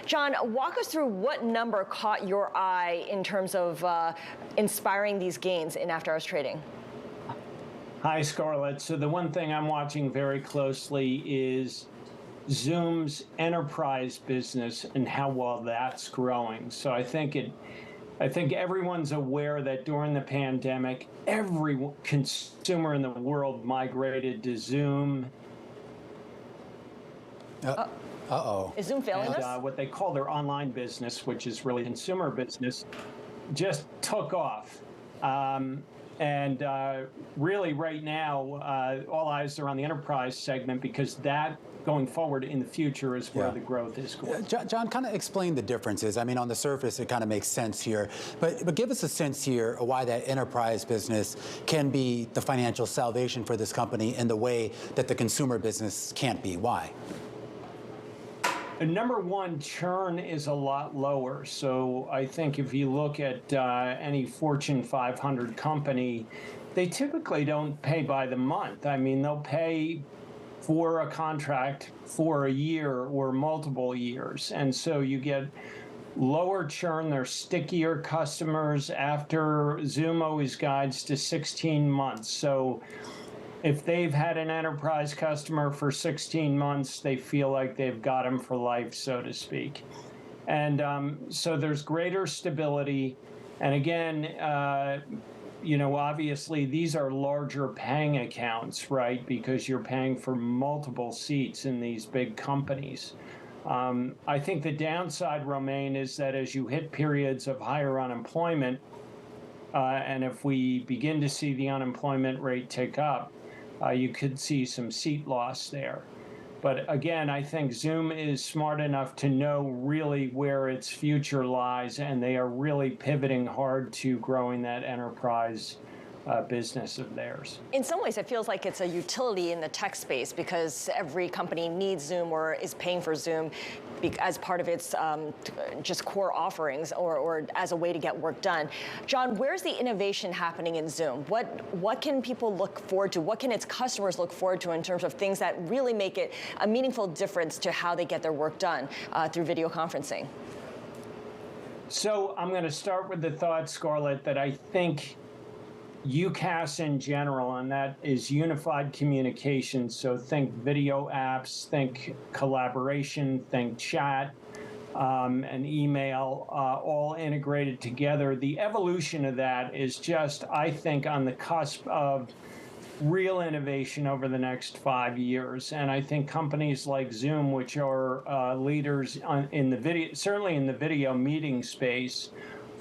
John, walk us through what number caught your eye in terms of inspiring these gains in after-hours trading. Hi, Scarlett. So the one thing I'm watching very closely is Zoom's enterprise business and how well that's growing. So I think everyone's aware that during the pandemic, every consumer in the world migrated to Zoom. Uh-oh. Is Zoom failing us? What they call their online business, which is really consumer business, just took off. Really right now, all eyes are on the enterprise segment because that going forward in the future is where the growth is going. John, kind of explain the differences. I mean, on the surface, it kind of makes sense here, but give us a sense here of why that enterprise business can be the financial salvation for this company in the way that the consumer business can't be. Why? Number one, churn is a lot lower. So I think if you look at any Fortune 500 company, they typically don't pay by the month. I mean, they'll pay for a contract for a year or multiple years. And so you get lower churn, they're stickier customers. After Zoom always guides to 16 months. So if they've had an enterprise customer for 16 months, they feel like they've got them for life, so to speak. And so there's greater stability. And again, obviously these are larger paying accounts, right? Because you're paying for multiple seats in these big companies. I think the downside, Romaine, is that as you hit periods of higher unemployment, and if we begin to see the unemployment rate tick up, you could see some seat loss there. But again, I think Zoom is smart enough to know really where its future lies, and they are really pivoting hard to growing that enterprise business of theirs. In some ways, it feels like it's a utility in the tech space because every company needs Zoom or is paying for Zoom as part of its just core offerings or as a way to get work done. John, where's the innovation happening in Zoom? What can people look forward to? What can its customers look forward to in terms of things that really make it a meaningful difference to how they get their work done through video conferencing? So I'm going to start with the thought, Scarlett, that I think UCaaS in general, and that is unified communication. So think video apps, think collaboration, think chat, and email, all integrated together. The evolution of that is just, I think, on the cusp of real innovation over the next 5 years. And I think companies like Zoom, which are leaders in the video, certainly in the video meeting space,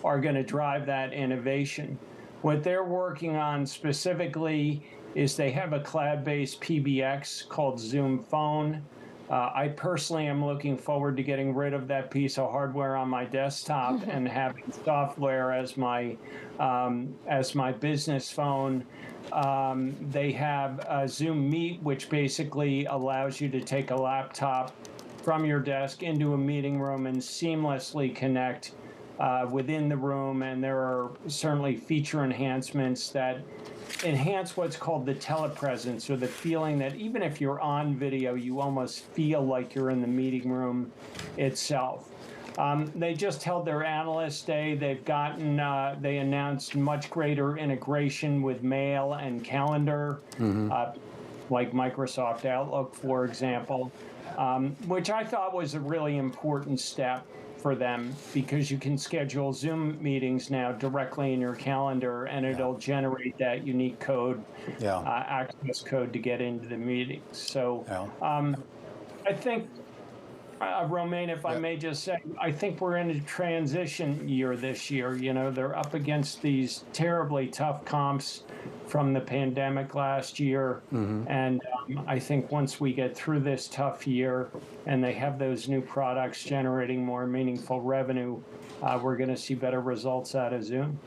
are going to drive that innovation. What they're working on specifically is they have a cloud-based PBX called Zoom Phone. I personally am looking forward to getting rid of that piece of hardware on my desktop and having software as my business phone. They have Zoom Meet, which basically allows you to take a laptop from your desk into a meeting room and seamlessly connect within the room, and there are certainly feature enhancements that enhance what's called the telepresence, or the feeling that even if you're on video, you almost feel like you're in the meeting room itself. They just held their analyst day. They've gotten, they announced much greater integration with mail and calendar, like Microsoft Outlook, for example, which I thought was a really important step for them, because you can schedule Zoom meetings now directly in your calendar, and it'll generate that unique code, access code to get into the meetings. So I think, Romaine, if I may just say, I think we're in a transition year this year. You know, they're up against these terribly tough comps from the pandemic last year. And I think once we get through this tough year and they have those new products generating more meaningful revenue, we're going to see better results out of Zoom.